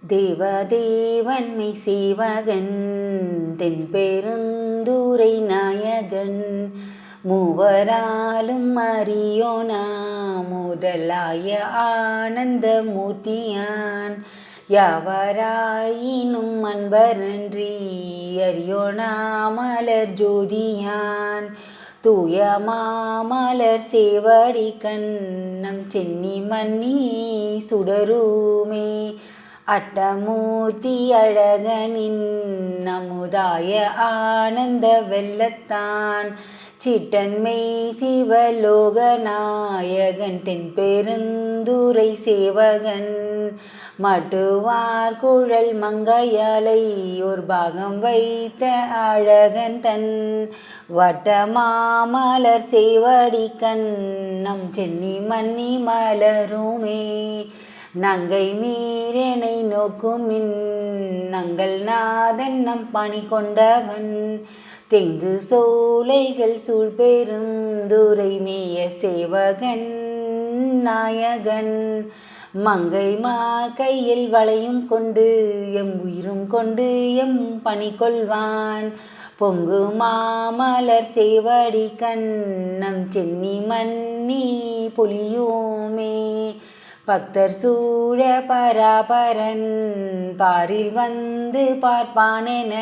தேவதேவன்மை சேவகன் தென்பெருந்துறை நாயகன் மூவராலும் அறியோனா முதலாய ஆனந்த மூர்த்தியான் யாவராயினும் அன்பரன்றி அறியோனா மலர் ஜோதியான் தூய மாமலர் சேவடி கண்ணம் சென்னி மன்னி சுடருமே அட்டமூர்த்தி அழகனின் அமுதாய ஆனந்த வெள்ளத்தான் சிட்டன்மை சிவலோகநாயகன் தென்பெருந்துறை சேவகன் மட்டுவார் குழல் மங்கையாலை ஒரு பாகம் வைத்த அழகன் தன் வட்டமாமலர் சேவடி கண்ணம் சென்னி மன்னி மலருமே நங்கை மீறனை நோக்குமின் நங்கள் நாதன் நம் பணி கொண்டவன் தெங்கு சோலைகள் சூழ்பெரும் துரை மேய சேவகன் நாயகன் மங்கை மார்கையில் வளையும் கொண்டு எம் உயிரும் கொண்டு எம் பணி கொள்வான் பொங்கு மாமலர் சேவடி கண்ணம் சென்னி மன்னி பொலியுமே பக்தர் சூழ பராபரன் பாரில் வந்து பார்ப்பானென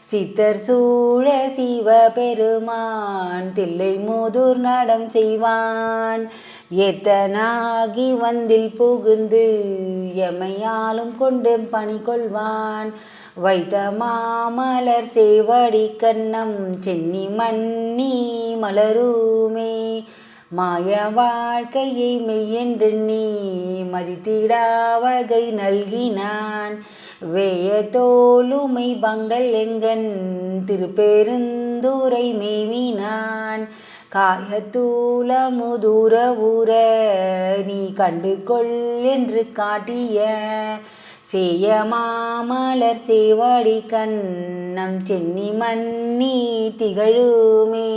சித்தர் சூழ சிவபெருமான் தில்லை மூதூர் நடம் செய்வான் எத்தனாகி வந்தில் புகுந்து எமையாலும் கொண்டு பணி கொள்வான் வைத்த மாமலர் சேவடி கண்ணம் சென்னி மன்னி மலருமே மாய வாழ்க்கையை மெய்யென்று நீ மதித்திடா வகை நல்கினான் வேய தோலுமை பங்கள் எங்கன் திருப்பெருந்துறை மேவினான் காயத்தூல முதுர ஊர நீ கண்டு கொள் என்று காட்டிய சேய மாமலர் சேவடி கண்ணம் சென்னி மன்னி திகழுமே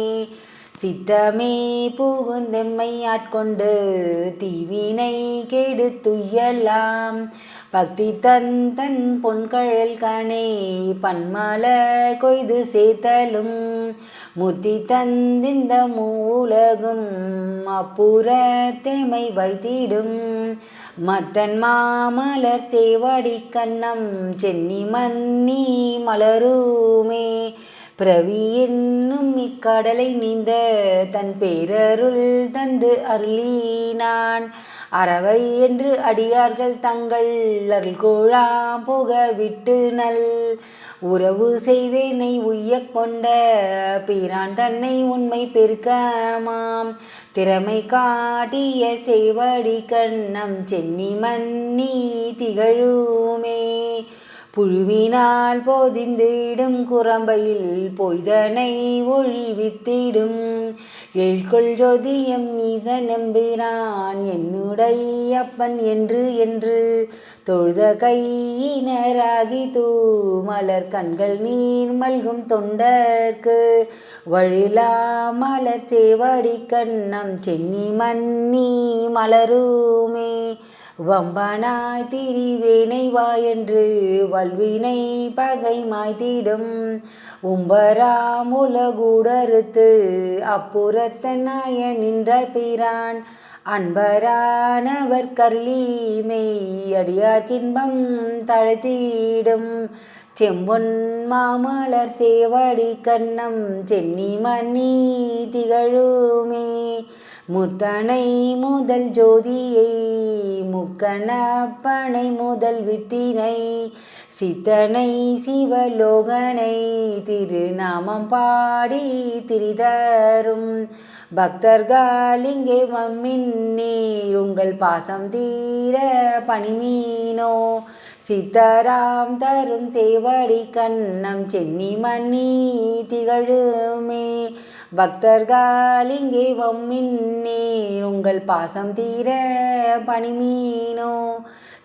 சித்தமே புகுந்தெம்மை ஆட்கொண்டு தீவினை கெடுத்துயலாம் பக்தி தன் பொன்கழல் கணே பன்மலர் கொய்து சேர்த்தலும் முத்தி தந்திந்த மூவுலகும் அப்புறத்தெமை வைத்திடும் மத்தன் மாமலர் சேவடி கண்ணம் சென்னி மன்னி மலருமே பிரவி என்னும் இக்கடலை நீந்த தன் பேரருள் தந்து அருளினான் அறவை என்று அடியார்கள் தங்கள் அருள் கோழாம் போக விட்டு நல் உறவு செய்தேனை உய்ய கொண்ட பிரான் தன்னை உண்மை பெருக்கமாம் திறமை காட்டிய சேவடி கண்ணம் சென்னி மன்னி திகழுமே புழுவினால் போதிந்திடும் குரம்பையில் பொய்தனை ஒழிவித்திடும் எழுகொள் ஜோதியம் ஈசனெம்பிரான் என்னுடைய அப்பன் என்று தொழுத கையினராகி தூமலர் கண்கள் நீர் மல்கும் தொண்டர்க்கு வழிலா மலர் சேவடி கண்ணம் சென்னி மன்னி மலருமே வம்பனாய் திரிவேனை வாயென்று வல்வினை பகை மாய்த்திடும் உம்பராம் உலகூடறுத்து அப்புறத்தனாய நின்ற பிரான் அன்பரானவர் கருளிமை அடியார்க்கின்பம் தழைத்திடும் செம்பொன் மாமலர் சேவடி கண்ணம் சென்னி மன்னி திகழுமே முத்தனை முதல் ஜோதியை முக்கணப்பனை முதல் வித்தினை சித்தனை சிவலோகனை திருநாமம் பாடி திரிதரும் பக்தர்கள் இங்கே வம்மின்னீர் உங்கள் பாசம் தீர பணிமீனோ சித்தராம் தரும் சேவடி கண்ணம் சென்னி மன்னி திகழுமே பக்தர்கள் இங்கே வம்மின்னீர் உங்கள் பாசம் தீர பணிமீனோ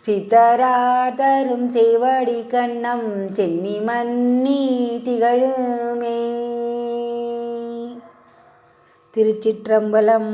சித்தரா தரும் சேவடி கண்ணம் சென்னி மன்னி திகழுமே. திருச்சிற்றம்பலம்.